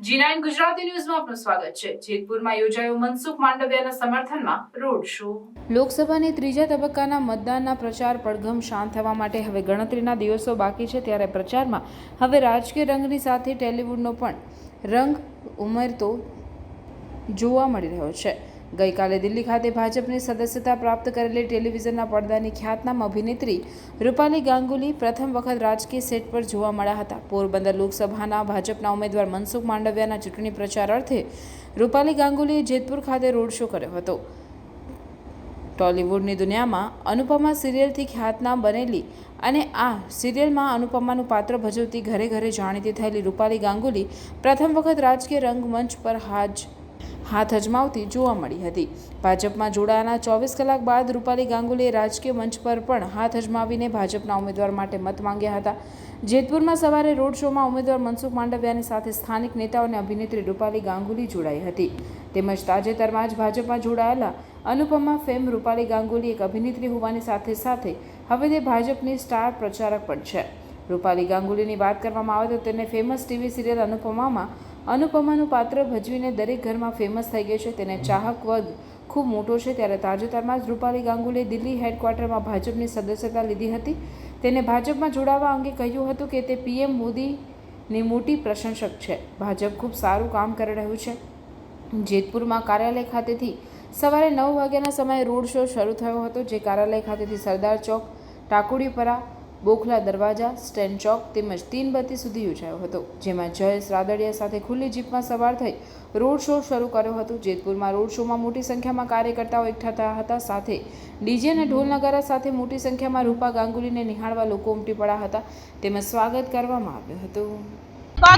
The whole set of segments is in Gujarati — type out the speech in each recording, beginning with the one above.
G9 ગુજરાતી ન્યૂઝમાં આપનું સ્વાગત છે। જેતપુરમાં યોજાયો મનસુખ માંડવિયાના સમર્થનમાં રોડ શો। લોકસભાની ત્રીજા તબક્કાના મતદાનના પ્રચાર પડઘમ શાંત થવા માટે હવે ગણતરીના દિવસો બાકી છે, ત્યારે પ્રચારમાં હવે રાજકીય રંગની સાથે ટેલિવૂડનો પણ રંગ ઉમેરતો જોવા મળી રહ્યો છે। ગઈકાલે દિલ્હી ખાતે ભાજપની સદસ્યતા પ્રાપ્ત કરેલી ટેલિવિઝનના પડદાની ખ્યાતનામ અભિનેત્રી રૂપાલી ગાંગુલી પ્રથમ વખત રાજકીય સેટ પર જોવા મળ્યા હતા। પોરબંદર લોકસભાના ભાજપના ઉમેદવાર મનસુખ માંડવિયાના ચૂંટણી પ્રચાર અર્થે રૂપાલી ગાંગુલીએ જેતપુર ખાતે રોડ શો કર્યો હતો। ટોલિવૂડની દુનિયામાં અનુપમા સિરિયલથી ખ્યાતનામ બનેલી અને આ સિરિયલમાં અનુપમાનું પાત્ર ભજવતી ઘરે ઘરે જાણીતી થયેલી રૂપાલી ગાંગુલી પ્રથમ વખત રાજકીય રંગમંચ પર હાથ અજમાવતી જોવા મળી હતી। ભાજપમાં જોડાયાના 24 કલાક બાદ રૂપાલી ગાંગુલીએ રાજકીય મંચ પર પણ હાથ અજમાવીને ભાજપના ઉમેદવાર માટે મત માંગ્યા હતા। જેતપુરમાં સવારે રોડ શોમાં ઉમેદવાર મનસુખ માંડવિયાની સાથે સ્થાનિક નેતાઓ અને અભિનેત્રી રૂપાલી ગાંગુલી જોડાઈ હતી। તેમજ તાજેતરમાં જ ભાજપમાં જોડાયેલા અનુપમા ફેમ રૂપાલી ગાંગુલી એક અભિનેત્રી હોવાની સાથે સાથે હવે તે ભાજપની સ્ટાર પ્રચારક પણ છે। રૂપાલી ગાંગુલીની વાત કરવામાં આવે તો તેને ફેમસ ટીવી સિરિયલ અનુપમામાં અનુપમાનું પાત્ર ભજવીને દરેક ઘરમાં ફેમસ થઈ ગઈ છે। તેને ચાહક વર્ગ ખૂબ મોટો છે। ત્યારે તાજેતરમાં જ રૂપાલી ગાંગુલીએ દિલ્હી હેડક્વાર્ટરમાં ભાજપની સદસ્યતા લીધી હતી। તેને ભાજપમાં જોડાવા અંગે કહ્યું હતું કે તે પીએમ મોદીની મોટી પ્રશંસક છે। ભાજપ ખૂબ સારું કામ કરી રહ્યું છે। જેતપુરમાં કાર્યાલય ખાતેથી સવારે 9 વાગ્યાના સમયે રોડ શો શરૂ થયો હતો, જે કાર્યાલય ખાતેથી સરદાર ચોક, ટાકોડીપરા, બોખલા દરવાજા, સ્ટેન્ડ ચોક તેમજ તીનબત્તી સુધી યોજાયો હતો, જેમાં જયેશ રાદડિયા સાથે ખુલ્લી જીપમાં સવાર થઈ રોડ શો શરૂ કર્યો હતો। જેતપુરમાં રોડ શોમાં મોટી સંખ્યામાં કાર્યકર્તાઓ એકઠા થયા હતા। સાથે ડીજે અને ઢોલ નગારા સાથે મોટી સંખ્યામાં રૂપા ગાંગુલીને નિહાળવા લોકો ઉમટી પડ્યા હતા, તેમજ સ્વાગત કરવામાં આવ્યું હતું।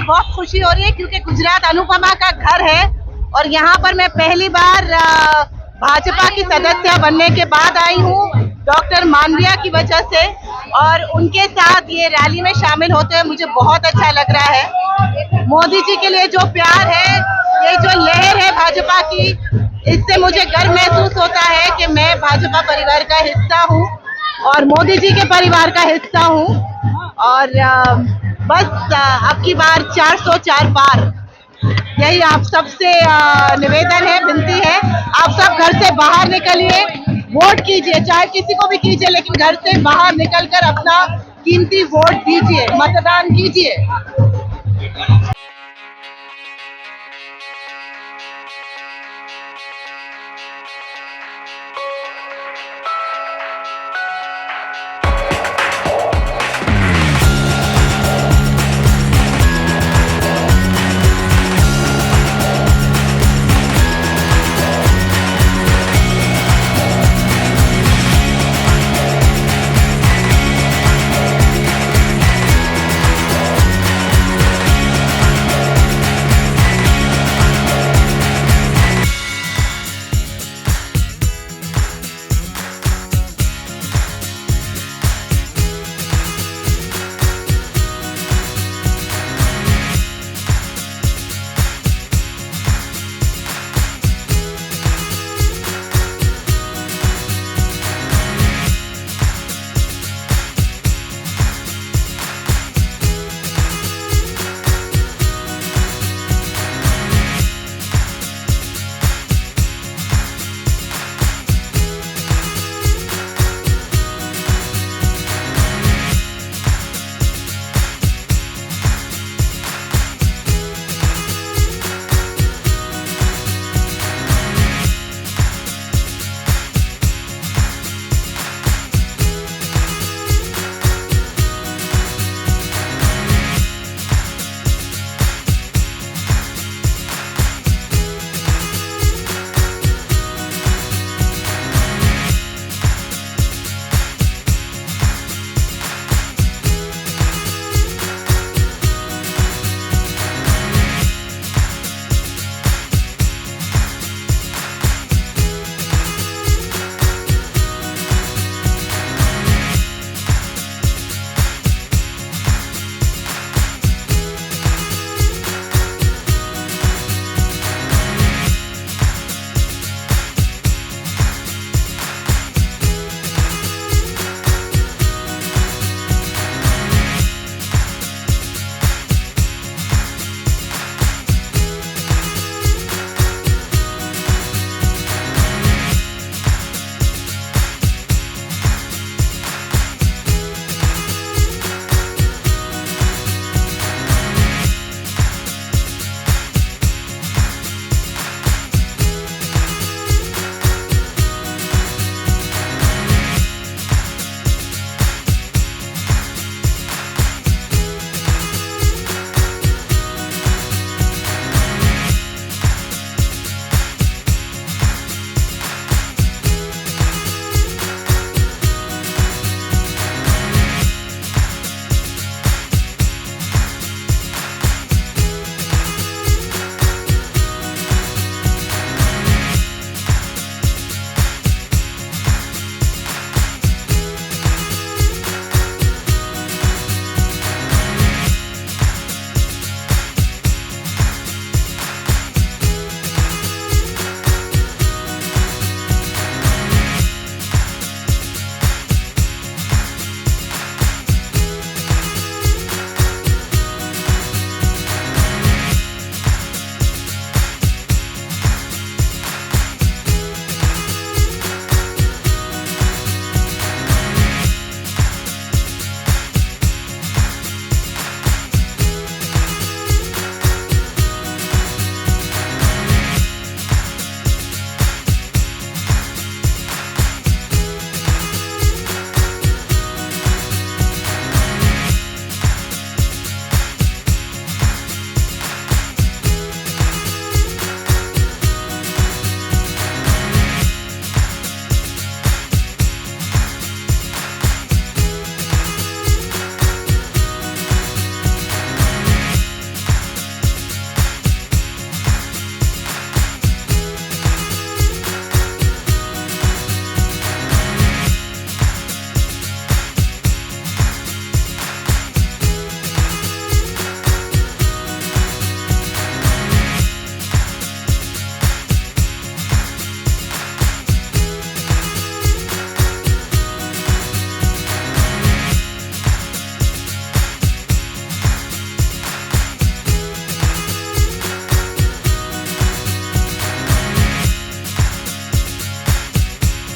बहुत खुशी हो रही है क्योंकि गुजरात अनुपमा का घर है और यहाँ पर मैं पहली बार भाजपा की सदस्य बनने के बाद आई हूँ डॉक्टर मांडविया की वजह से, और उनके साथ ये रैली में शामिल होते हुए मुझे बहुत अच्छा लग रहा है। मोदी जी के लिए जो प्यार है, ये जो लहर है भाजपा की, इससे मुझे गर्व महसूस होता है कि मैं भाजपा परिवार का हिस्सा हूँ और मोदी जी के परिवार का हिस्सा हूँ। और बस अब की बार 404 पार, यही आप सबसे निवेदन है, विनती है, आप सब घर से बाहर निकलिए, वोट कीजिए, चाहे किसी को भी कीजिए, लेकिन घर से बाहर निकलकर अपना कीमती वोट दीजिए, मतदान कीजिए।